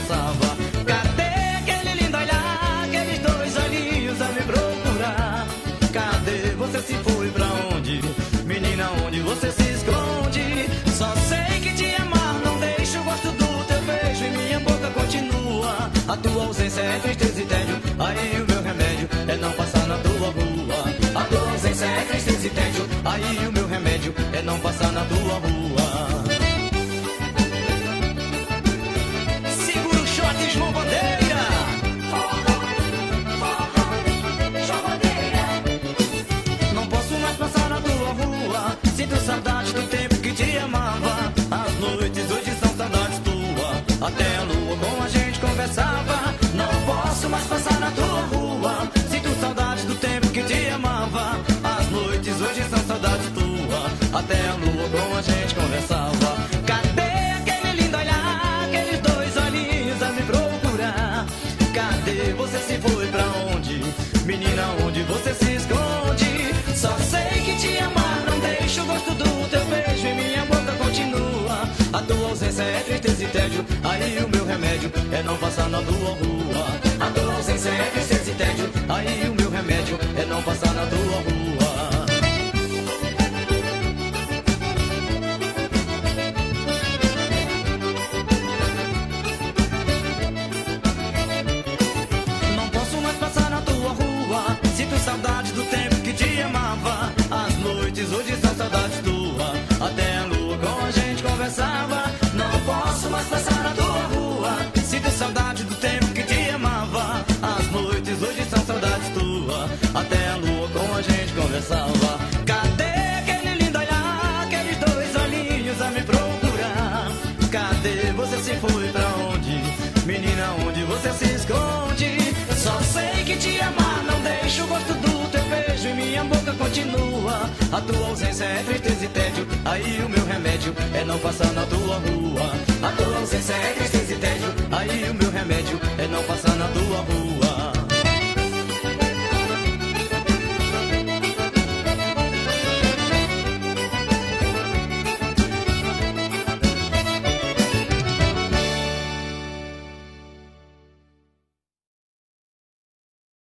conversava. Cadê aquele lindo olhar, aqueles dois olhinhos a me procurar? Cadê você, se foi pra onde? Menina, onde você se esconde? Só sei que te amar não deixa, o gosto do teu beijo e minha boca continua. A tua ausência é tristeza e tédio, aí o meu remédio é não passar na tua rua. A tua ausência é tristeza e tédio, aí o meu remédio é não passar na tua rua. Segura o short, João Bandeira. João Bandeira. Não posso mais passar na tua rua, sinto saudade do tempo que te amava. As noites hoje são saudades tua, até a lua com a gente conversava. Não posso mais passar na tua rua, sinto saudade do tempo que te amava. As noites hoje são saudades tua, até a lua com a gente conversava. Cadê aquele lindo olhar, aqueles dois olhinhos a me procurar? Cadê você, se foi pra onde? Menina, onde você se esconde? Só sei que te amar não deixa, o gosto do teu beijo e minha boca continua. A tua ausência é tristeza e tédio, aí o meu remédio é não passar na tua rua. A tua ausência é tristeza e tédio, aí o meu remédio é não passar na tua rua. Não posso mais passar na tua rua, sinto saudade do tempo que te amava. As noites hoje são saudades tua, até a lua com a gente conversava. Não posso mais passar na tua rua, sinto saudade do tempo que te amava. As noites hoje são saudades tua, até a lua com a gente conversava. Cadê aquele lindo olhar, aqueles dois olhinhos a me procurar? Cadê você, se foi pra onde? Menina, onde você se esconde? Só sei que te amar não deixa, o gosto do teu beijo e minha boca continua. A tua ausência é tristeza e tédio, aí o meu remédio é não passar na tua rua. A tua ausência é tristeza e tédio, aí o meu remédio é não passar na tua rua.